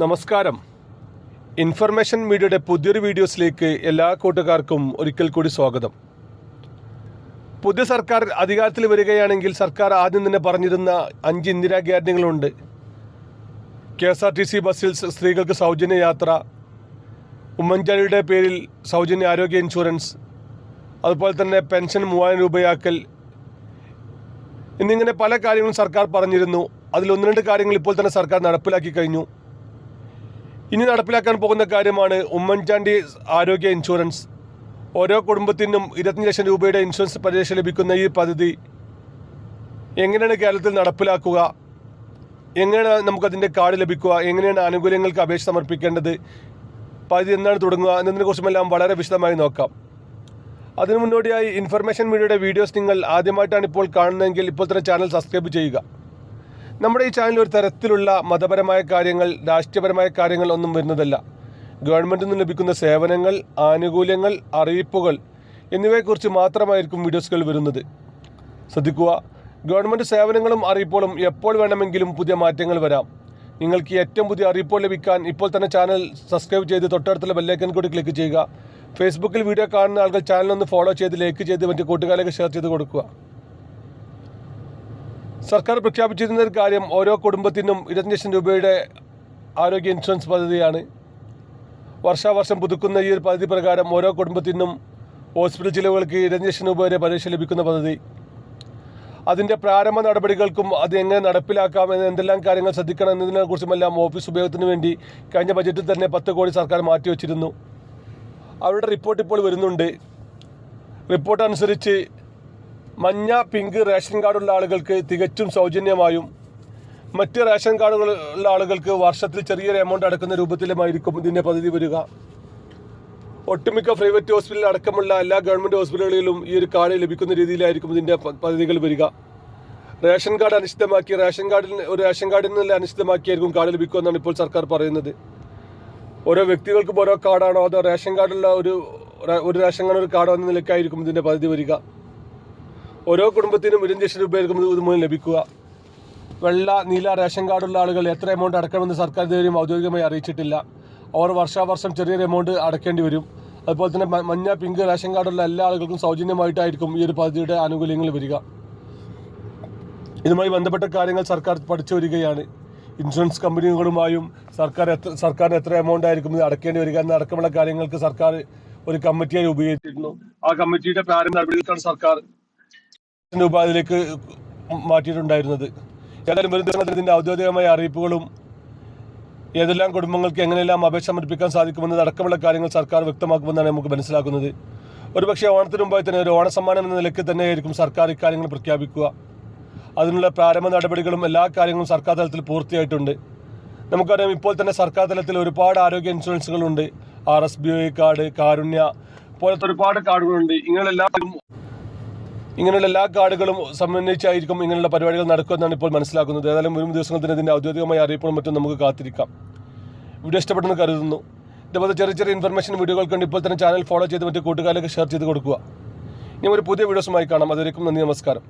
നമസ്കാരം. ഇൻഫർമേഷൻ മീഡിയയുടെ പുതിയൊരു വീഡിയോസിലേക്ക് എല്ലാ കൂട്ടുകാർക്കും ഒരിക്കൽ കൂടി സ്വാഗതം. പുതിയ സർക്കാർ അധികാരത്തിൽ വരികയാണെങ്കിൽ സർക്കാർ ആദ്യം തന്നെ പറഞ്ഞിരുന്ന 5 ഇന്ദിരാ ഗ്യാരണ്ടികളുണ്ട്. KSRTC ബസ്സിൽ സ്ത്രീകൾക്ക് സൗജന്യ യാത്ര, ഉമ്മൻചാണ്ടിയുടെ പേരിൽ സൗജന്യ ആരോഗ്യ ഇൻഷുറൻസ്, അതുപോലെ തന്നെ പെൻഷൻ 3000 രൂപയാക്കൽ എന്നിങ്ങനെ പല കാര്യങ്ങളും സർക്കാർ പറഞ്ഞിരുന്നു. അതിൽ 1-2 കാര്യങ്ങൾ ഇപ്പോൾ തന്നെ സർക്കാർ നടപ്പിലാക്കി കഴിഞ്ഞു. ഇനി നടപ്പിലാക്കാൻ പോകുന്ന കാര്യമാണ് ഉമ്മൻചാണ്ടി ആരോഗ്യ ഇൻഷുറൻസ്. ഓരോ കുടുംബത്തിനും 25 ലക്ഷം രൂപയുടെ ഇൻഷുറൻസ് പരിരക്ഷ ലഭിക്കുന്ന ഈ പദ്ധതി എങ്ങനെയാണ് കേരളത്തിൽ നടപ്പിലാക്കുക, എങ്ങനെയാണ് നമുക്കതിൻ്റെ കാർഡ് ലഭിക്കുക, എങ്ങനെയാണ് ആനുകൂല്യങ്ങൾക്ക് അപേക്ഷ സമർപ്പിക്കേണ്ടത്, പദ്ധതി എന്നാണ് തുടങ്ങുക എന്നതിനെക്കുറിച്ചുമെല്ലാം വളരെ വിശദമായി നോക്കാം. അതിനു മുന്നോടിയായി ഇൻഫർമേഷൻ മീഡിയയുടെ വീഡിയോസ് നിങ്ങൾ ആദ്യമായിട്ടാണ് ഇപ്പോൾ കാണുന്നതെങ്കിൽ ഇപ്പോൾ തന്നെ ചാനൽ സബ്സ്ക്രൈബ് ചെയ്യുക. നമ്മുടെ ഈ ചാനൽ ഒരു തരത്തിലുള്ള മതപരമായ കാര്യങ്ങൾ, രാഷ്ട്രീയപരമായ കാര്യങ്ങൾ ഒന്നും വരുന്നതല്ല. ഗവൺമെൻറ്റിൽ നിന്ന് ലഭിക്കുന്ന സേവനങ്ങൾ, ആനുകൂല്യങ്ങൾ, അറിയിപ്പുകൾ എന്നിവയെക്കുറിച്ച് മാത്രമായിരിക്കും വീഡിയോസുകൾ വരുന്നത്. ശ്രദ്ധിക്കുക, ഗവൺമെൻറ് സേവനങ്ങളും അറിയിപ്പുകളും എപ്പോൾ വേണമെങ്കിലും പുതിയ മാറ്റങ്ങൾ വരാം. നിങ്ങൾക്ക് ഏറ്റവും പുതിയ അറിയിപ്പുകൾ ലഭിക്കാൻ ഇപ്പോൾ തന്നെ ചാനൽ സബ്സ്ക്രൈബ് ചെയ്ത് തൊട്ടടുത്തുള്ള ബെല്ലൈക്കൺ കൂടി ക്ലിക്ക് ചെയ്യുക. ഫേസ്ബുക്കിൽ വീഡിയോ കാണുന്ന ആളുകൾ ചാനലൊന്ന് ഫോളോ ചെയ്ത് ലൈക്ക് ചെയ്ത് മറ്റ് കൂട്ടുകാരിലേക്ക് ഷെയർ ചെയ്ത് കൊടുക്കുക. സർക്കാർ പ്രഖ്യാപിച്ചിരുന്ന ഒരു കാര്യം, ഓരോ കുടുംബത്തിനും 25 ലക്ഷം രൂപയുടെ ആരോഗ്യ ഇൻഷുറൻസ് പദ്ധതിയാണ്. വർഷാവർഷം പുതുക്കുന്ന ഈ ഒരു പദ്ധതി പ്രകാരം ഓരോ കുടുംബത്തിനും ഹോസ്പിറ്റൽ ചിലവുകൾക്ക് 25 ലക്ഷം രൂപ വരെ പരിരക്ഷ ലഭിക്കുന്ന പദ്ധതി. അതിൻ്റെ പ്രാരംഭ നടപടികൾക്കും അത് എങ്ങനെ നടപ്പിലാക്കാം എന്ന എന്തെല്ലാം കാര്യങ്ങൾ ശ്രദ്ധിക്കണം എന്നതിനെക്കുറിച്ചുമെല്ലാം ഓഫീസ് ഉപയോഗത്തിന് വേണ്ടി കഴിഞ്ഞ ബജറ്റിൽ തന്നെ 10 കോടി സർക്കാർ മാറ്റിവെച്ചിരുന്നു. അവരുടെ റിപ്പോർട്ട് ഇപ്പോൾ വരുന്നുണ്ട്. റിപ്പോർട്ട് അനുസരിച്ച് മഞ്ഞ, പിങ്ക് റേഷൻ കാർഡുള്ള ആളുകൾക്ക് തികച്ചും സൗജന്യമായും മറ്റ് റേഷൻ കാർഡുകളുള്ള ആളുകൾക്ക് വർഷത്തിൽ ചെറിയൊരു എമൗണ്ട് അടക്കുന്ന രൂപത്തിലുമായിരിക്കും ഇതിൻ്റെ പദ്ധതി വരിക. ഒട്ടുമിക്ക പ്രൈവറ്റ് ഹോസ്പിറ്റൽ അടക്കമുള്ള എല്ലാ ഗവൺമെൻറ് ഹോസ്പിറ്റലുകളിലും ഈ ഒരു കാർഡ് ലഭിക്കുന്ന രീതിയിലായിരിക്കും ഇതിൻ്റെ പദ്ധതികൾ വരിക. റേഷൻ കാർഡ് അനിശ്ചിതമാക്കി, ഒരു റേഷൻ കാർഡിൽ നിന്ന് അനിശ്ചിതമാക്കിയായിരിക്കും കാർഡ് ലഭിക്കുമെന്നാണ് ഇപ്പോൾ സർക്കാർ പറയുന്നത്. ഓരോ വ്യക്തികൾക്കും ഓരോ കാർഡാണോ അതോ റേഷൻ കാർഡുള്ള ഒരു റേഷൻ കാർഡ് ഒരു കാർഡോ എന്ന നിലയ്ക്കായിരിക്കും ഇതിൻ്റെ പദ്ധതി വരിക. ഓരോ കുടുംബത്തിനും 25 ലക്ഷം രൂപയായിരിക്കും ഇത് മൂലം ലഭിക്കുക. വെള്ള, നീല റേഷൻ കാർഡുള്ള ആളുകൾ എത്ര എമൗണ്ട് അടക്കണമെന്ന് സർക്കാർ ഇതുവരെയും ഔദ്യോഗികമായി അറിയിച്ചിട്ടില്ല. അവർ വർഷാവർഷം ചെറിയൊരു എമൗണ്ട് അടക്കേണ്ടി വരും. അതുപോലെ തന്നെ മഞ്ഞ, പിങ്ക് റേഷൻ കാർഡുള്ള എല്ലാ ആളുകൾക്കും സൗജന്യമായിട്ടായിരിക്കും ഈ ഒരു പദ്ധതിയുടെ ആനുകൂല്യങ്ങൾ വരിക. ഇതുമായി ബന്ധപ്പെട്ട കാര്യങ്ങൾ സർക്കാർ പഠിച്ചു വരികയാണ്. ഇൻഷുറൻസ് കമ്പനികളുമായും സർക്കാരിന് എത്ര എമൗണ്ട് ആയിരിക്കും ഇത് അടക്കേണ്ടി വരിക എന്നടക്കമുള്ള കാര്യങ്ങൾക്ക് സർക്കാർ ഒരു കമ്മിറ്റിയായി ഉപയോഗിച്ചിരുന്നു. ആ കമ്മിറ്റിയുടെ പ്രാരംഭ നടപടികൾക്കാണ് സർക്കാർ രൂപ അതിലേക്ക് മാറ്റിയിട്ടുണ്ടായിരുന്നത്. ഏതായാലും ഒരു ദിവസത്തിന്റെ ഔദ്യോഗികമായ അറിയിപ്പുകളും ഏതെല്ലാം കുടുംബങ്ങൾക്ക് എങ്ങനെയെല്ലാം അപേക്ഷ സമർപ്പിക്കാൻ സാധിക്കുമെന്നത് അടക്കമുള്ള കാര്യങ്ങൾ സർക്കാർ വ്യക്തമാക്കുമെന്നാണ് നമുക്ക് മനസ്സിലാക്കുന്നത്. ഒരുപക്ഷെ ഓണത്തിന് മുമ്പായി തന്നെ ഒരു ഓണസമ്മാനം എന്ന നിലയ്ക്ക് തന്നെയായിരിക്കും സർക്കാർ ഇക്കാര്യങ്ങൾ പ്രഖ്യാപിക്കുക. അതിനുള്ള പ്രാരംഭ നടപടികളും എല്ലാ കാര്യങ്ങളും സർക്കാർ തലത്തിൽ പൂർത്തിയായിട്ടുണ്ട്. നമുക്കറിയാം, ഇപ്പോൾ തന്നെ സർക്കാർ തലത്തിൽ ഒരുപാട് ആരോഗ്യ ഇൻഷുറൻസുകളുണ്ട്. RSBI കാർഡ്, കാരുണ്യ പോലത്തെ ഒരുപാട് കാർഡുകളുണ്ട്. ഇങ്ങനെയുള്ള എല്ലാ കാർഡുകളും സംബന്ധിച്ചായിരിക്കും ഇങ്ങനെയുള്ള പരിപാടികൾ നടക്കുമെന്നാണ് ഇപ്പോൾ മനസ്സിലാക്കുന്നത്. ഏതായാലും വരും ദിവസങ്ങളിൽ ഇതിൻ്റെ ഔദ്യോഗികമായ അറിയിപ്പുകളും മറ്റും നമുക്ക് കാത്തിരിക്കാം. വീഡിയോ ഇഷ്ടപ്പെട്ടെന്ന് കരുതുന്നു. ഇതുപോലെ ചെറിയ ഇൻഫർമേഷൻ വീഡിയോകൾ കണ്ട് ഇപ്പോൾ തന്നെ ചാനൽ ഫോളോ ചെയ്ത് മറ്റു കൂട്ടുകാരിലേക്ക് ഷെയർ ചെയ്ത് കൊടുക്കുക. ഇനി ഒരു പുതിയ വീഡിയോസുമായി കാണാം. അതുവരെയും നന്ദി, നമസ്കാരം.